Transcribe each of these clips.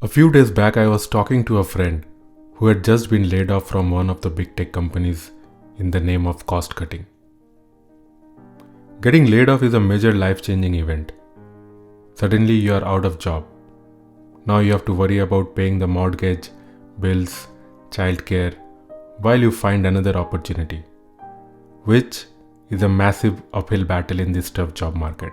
A few days back, I was talking to a friend who had just been laid off from one of the big tech companies in the name of cost cutting. Getting laid off is a major life-changing event. Suddenly you are out of job. Now you have to worry about paying the mortgage, bills, childcare, while you find another opportunity, which is a massive uphill battle in this tough job market.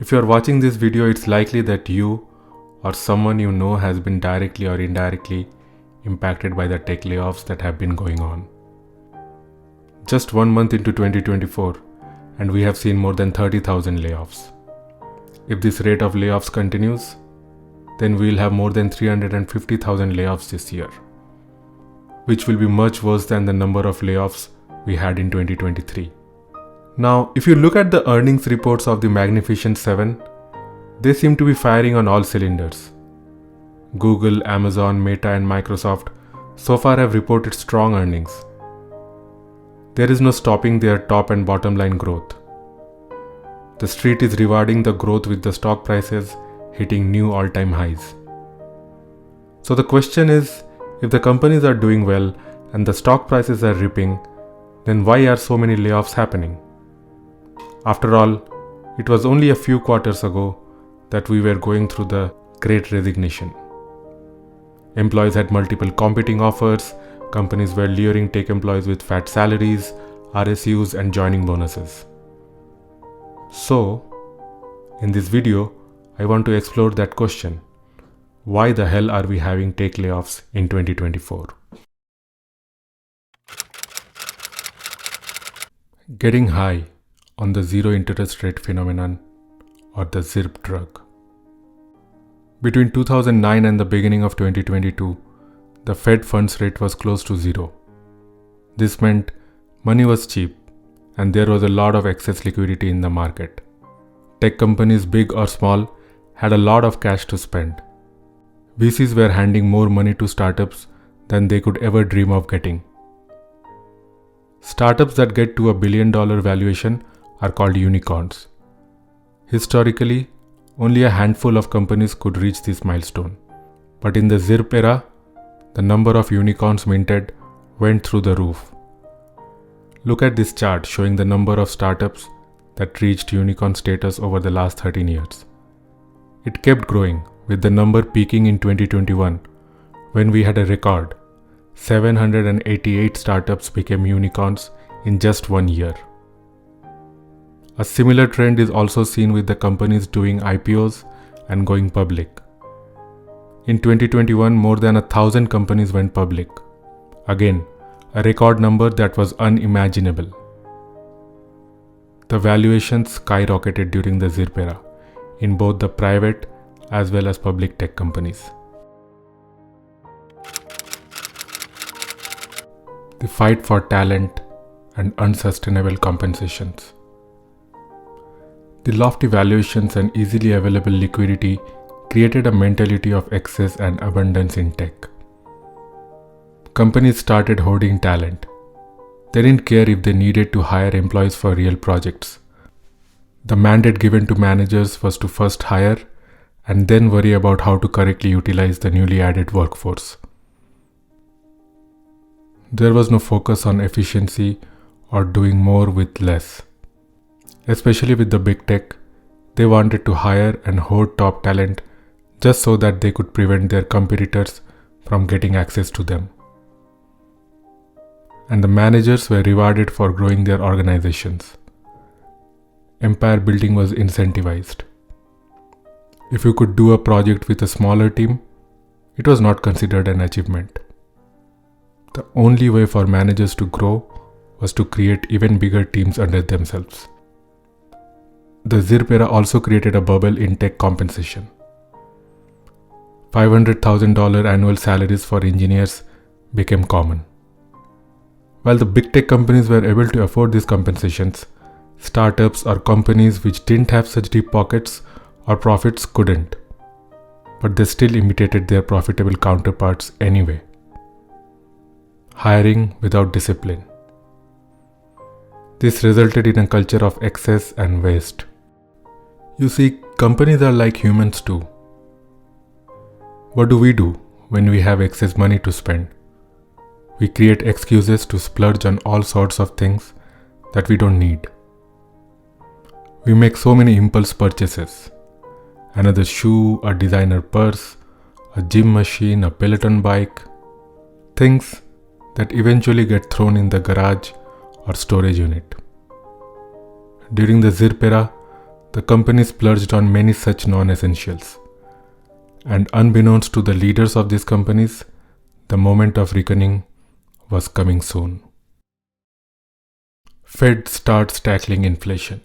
If you are watching this video, it's likely that you or someone you know has been directly or indirectly impacted by the tech layoffs that have been going on. Just 1 month into 2024, and we have seen more than 30,000 layoffs. If this rate of layoffs continues, then we will have more than 350,000 layoffs this year, which will be much worse than the number of layoffs we had in 2023. Now, if you look at the earnings reports of the Magnificent Seven, they seem to be firing on all cylinders. Google, Amazon, Meta, and Microsoft so far have reported strong earnings. There is no stopping their top and bottom line growth. The street is rewarding the growth with the stock prices hitting new all-time highs. So the question is, if the companies are doing well and the stock prices are ripping, then why are so many layoffs happening? After all, it was only a few quarters ago that we were going through the Great Resignation. Employees had multiple competing offers, companies were luring tech employees with fat salaries, RSUs, and joining bonuses. So, in this video, I want to explore that question. Why the hell are we having tech layoffs in 2024? Getting high on the zero interest rate phenomenon, or the ZIRP drug. Between 2009 and the beginning of 2022, the Fed funds rate was close to zero. This meant money was cheap and there was a lot of excess liquidity in the market. Tech companies, big or small, had a lot of cash to spend. VCs were handing more money to startups than they could ever dream of getting. Startups that get to $1 billion valuation are called unicorns. Historically, only a handful of companies could reach this milestone. But in the ZIRP era, the number of unicorns minted went through the roof. Look at this chart showing the number of startups that reached unicorn status over the last 13 years. It kept growing, with the number peaking in 2021 when we had a record. 788 startups became unicorns in just 1 year. A similar trend is also seen with the companies doing IPOs and going public. In 2021, more than 1,000 companies went public. Again, a record number that was unimaginable. The valuations skyrocketed during the ZIRP era in both the private as well as public tech companies. The fight for talent and unsustainable compensations. The lofty valuations and easily available liquidity created a mentality of excess and abundance in tech. Companies started hoarding talent. They didn't care if they needed to hire employees for real projects. The mandate given to managers was to first hire and then worry about how to correctly utilize the newly added workforce. There was no focus on efficiency or doing more with less. Especially with the big tech, they wanted to hire and hoard top talent just so that they could prevent their competitors from getting access to them. And the managers were rewarded for growing their organizations. Empire building was incentivized. If you could do a project with a smaller team, it was not considered an achievement. The only way for managers to grow was to create even bigger teams under themselves. The ZIRP era also created a bubble in tech compensation. $500,000 annual salaries for engineers became common. While the big tech companies were able to afford these compensations, startups or companies which didn't have such deep pockets or profits couldn't. But they still imitated their profitable counterparts anyway. Hiring without discipline. This resulted in a culture of excess and waste. You see, companies are like humans too. What do we do when we have excess money to spend? We create excuses to splurge on all sorts of things that we don't need. We make so many impulse purchases. Another shoe, a designer purse, a gym machine, a Peloton bike. Things that eventually get thrown in the garage or storage unit. During the ZIRP era, the company splurged on many such non-essentials. And unbeknownst to the leaders of these companies, the moment of reckoning was coming soon. Fed starts tackling inflation.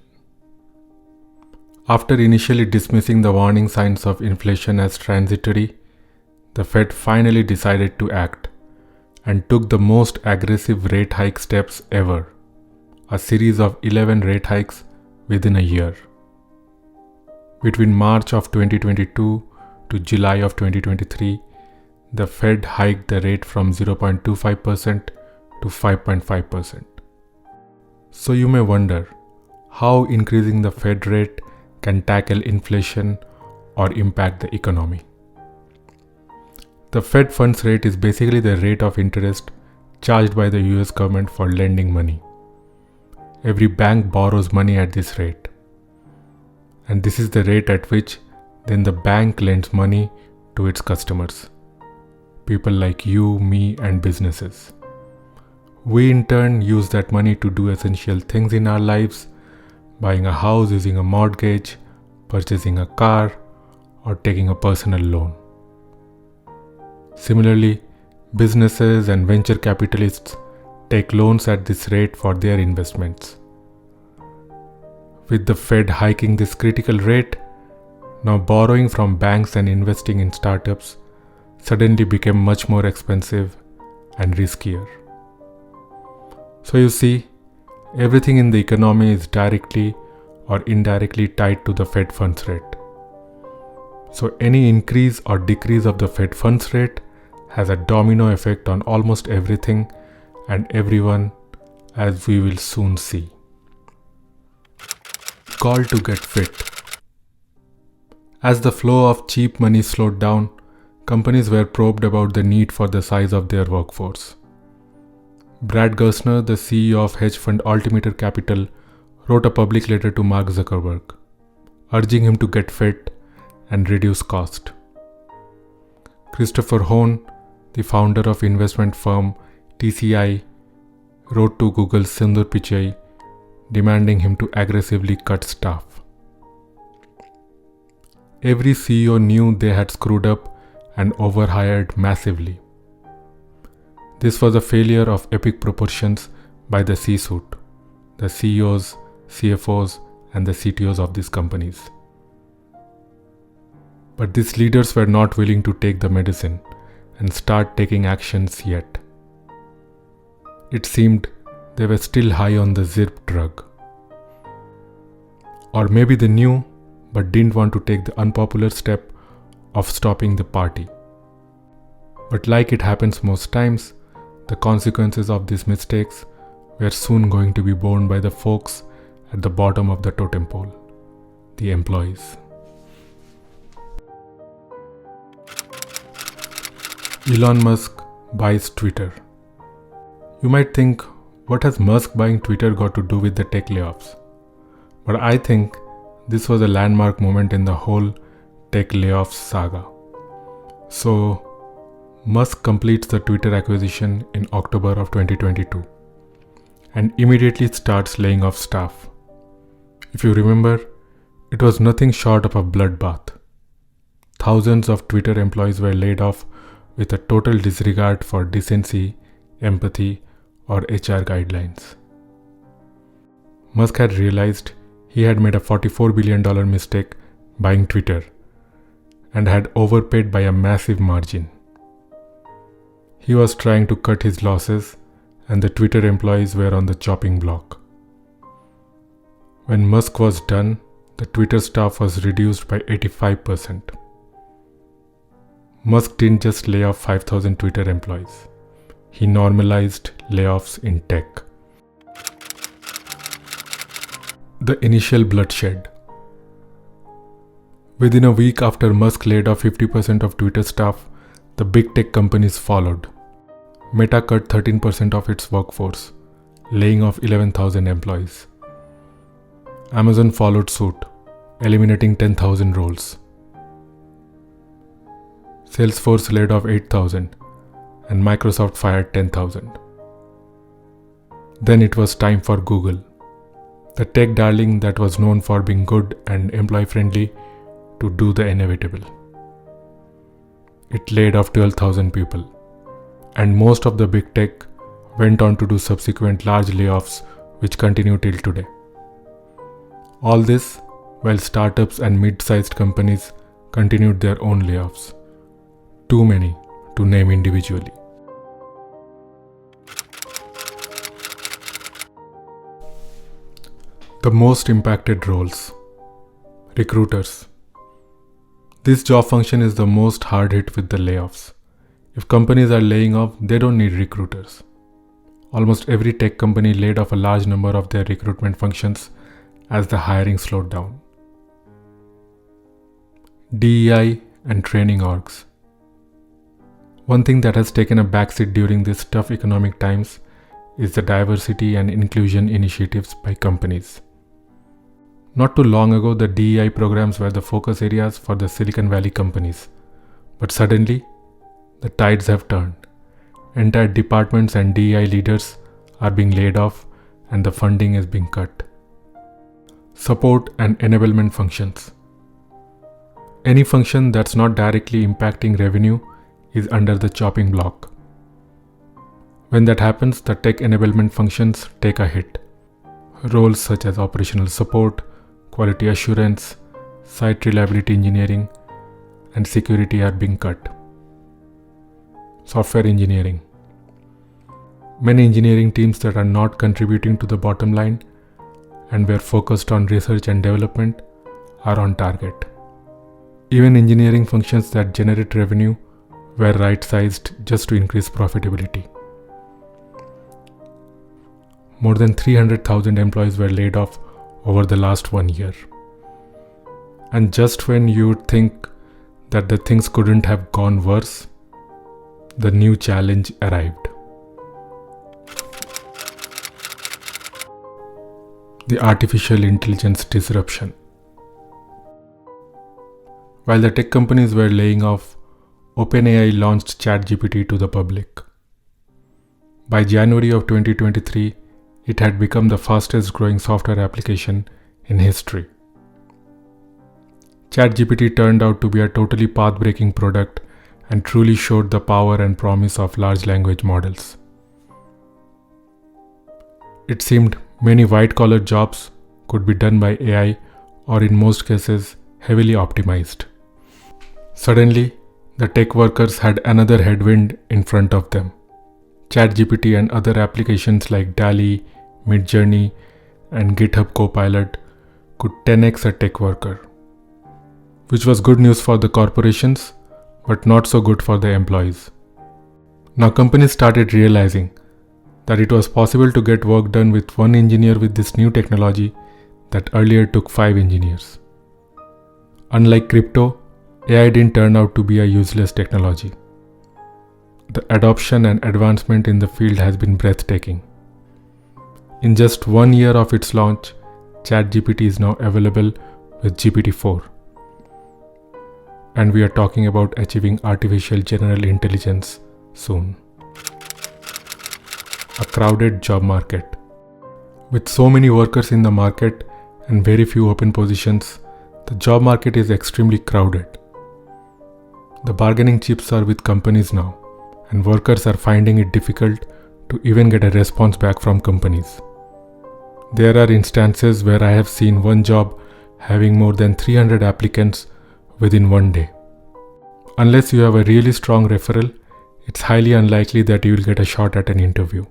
After initially dismissing the warning signs of inflation as transitory, the Fed finally decided to act and took the most aggressive rate hike steps ever, a series of 11 rate hikes within a year. Between March of 2022 to July of 2023, the Fed hiked the rate from 0.25% to 5.5%. So you may wonder how increasing the Fed rate can tackle inflation or impact the economy. The Fed funds rate is basically the rate of interest charged by the US government for lending money. Every bank borrows money at this rate. And this is the rate at which then the bank lends money to its customers. People like you, me, and businesses. We in turn use that money to do essential things in our lives, buying a house using a mortgage, purchasing a car, or taking a personal loan. Similarly, businesses and venture capitalists take loans at this rate for their investments. With the Fed hiking this critical rate, now borrowing from banks and investing in startups suddenly became much more expensive and riskier. So you see, everything in the economy is directly or indirectly tied to the Fed funds rate. So any increase or decrease of the Fed funds rate has a domino effect on almost everything and everyone, as we will soon see. Call to get fit. As the flow of cheap money slowed down, companies were probed about the need for the size of their workforce. Brad Gerstner, the CEO of hedge fund Altimeter Capital, wrote a public letter to Mark Zuckerberg, urging him to get fit and reduce cost. Christopher Hohn, the founder of investment firm TCI, wrote to Google's Sundar Pichai, demanding him to aggressively cut staff. Every CEO knew they had screwed up and overhired massively. This was a failure of epic proportions by the C-suite, the CEOs, CFOs, and the CTOs of these companies. But these leaders were not willing to take the medicine and start taking actions yet. It seemed they were still high on the ZIRP drug. Or maybe they knew but didn't want to take the unpopular step of stopping the party. But like it happens most times, the consequences of these mistakes were soon going to be borne by the folks at the bottom of the totem pole, the employees. Elon Musk buys Twitter. You might think, what has Musk buying Twitter got to do with the tech layoffs? But I think this was a landmark moment in the whole tech layoffs saga. So, Musk completes the Twitter acquisition in October of 2022 and immediately starts laying off staff. If you remember, it was nothing short of a bloodbath. Thousands of Twitter employees were laid off with a total disregard for decency, empathy, or HR guidelines. Musk had realized he had made a $44 billion mistake buying Twitter and had overpaid by a massive margin. He was trying to cut his losses, and the Twitter employees were on the chopping block. When Musk was done, the Twitter staff was reduced by 85%. Musk didn't just lay off 5,000 Twitter employees. He normalized layoffs in tech. The initial bloodshed. Within a week after Musk laid off 50% of Twitter staff, the big tech companies followed. Meta cut 13% of its workforce, laying off 11,000 employees. Amazon followed suit, eliminating 10,000 roles. Salesforce laid off 8,000 and Microsoft fired 10,000. Then it was time for Google, the tech darling that was known for being good and employee-friendly, to do the inevitable. It laid off 12,000 people, and most of the big tech went on to do subsequent large layoffs which continue till today. All this while startups and mid-sized companies continued their own layoffs. Too many to name individually. The most impacted roles. Recruiters. This job function is the most hard hit with the layoffs. If companies are laying off, they don't need recruiters. Almost every tech company laid off a large number of their recruitment functions as the hiring slowed down. DEI and training orgs. One thing that has taken a backseat during these tough economic times is the diversity and inclusion initiatives by companies. Not too long ago, the DEI programs were the focus areas for the Silicon Valley companies. But suddenly, the tides have turned. Entire departments and DEI leaders are being laid off and the funding is being cut. Support and enablement functions. Any function that's not directly impacting revenue is under the chopping block. When that happens, the tech enablement functions take a hit. Roles such as operational support, quality assurance, site reliability engineering, and security are being cut. Software engineering. Many engineering teams that are not contributing to the bottom line and were focused on research and development are on target. Even engineering functions that generate revenue were right-sized just to increase profitability. More than 300,000 employees were laid off over the last 1 year. And just when you would think that the things couldn't have gone worse, the new challenge arrived. The artificial intelligence disruption. While the tech companies were laying off, OpenAI launched ChatGPT to the public. By January of 2023, it had become the fastest growing software application in history. ChatGPT turned out to be a totally path-breaking product and truly showed the power and promise of large language models. It seemed many white-collar jobs could be done by AI, or in most cases, heavily optimized. Suddenly, the tech workers had another headwind in front of them. ChatGPT and other applications like DALL-E, Midjourney, and GitHub Copilot could 10x a tech worker, which was good news for the corporations, but not so good for the employees. Now companies started realizing that it was possible to get work done with one engineer with this new technology that earlier took 5 engineers. Unlike crypto, AI didn't turn out to be a useless technology. The adoption and advancement in the field has been breathtaking. In just 1 year of its launch, ChatGPT is now available with GPT-4. And we are talking about achieving artificial general intelligence soon. A crowded job market. With so many workers in the market and very few open positions, the job market is extremely crowded. The bargaining chips are with companies now, and workers are finding it difficult to even get a response back from companies. There are instances where I have seen one job having more than 300 applicants within 1 day. Unless you have a really strong referral, it's highly unlikely that you will get a shot at an interview.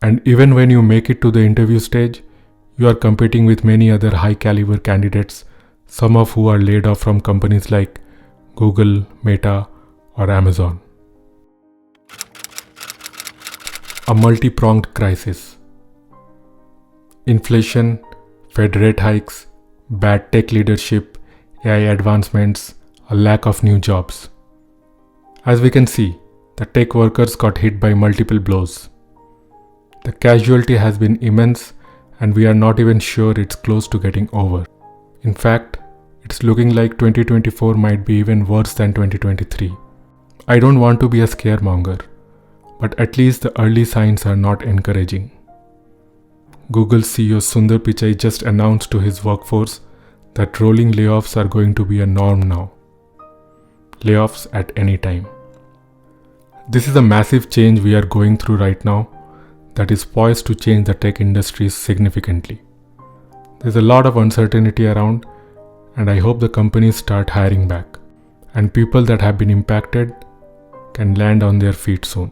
And even when you make it to the interview stage, you are competing with many other high-caliber candidates, some of who are laid off from companies like Google, Meta, or Amazon. A multi-pronged crisis. Inflation, Fed rate hikes, bad tech leadership, AI advancements, a lack of new jobs. As we can see, the tech workers got hit by multiple blows. The casualty has been immense, and we are not even sure it's close to getting over. In fact, it's looking like 2024 might be even worse than 2023. I don't want to be a scaremonger, but at least the early signs are not encouraging. Google CEO Sundar Pichai just announced to his workforce that rolling layoffs are going to be a norm now. Layoffs at any time. This is a massive change we are going through right now that is poised to change the tech industry significantly. There's a lot of uncertainty around, and I hope the companies start hiring back, and people that have been impacted can land on their feet soon.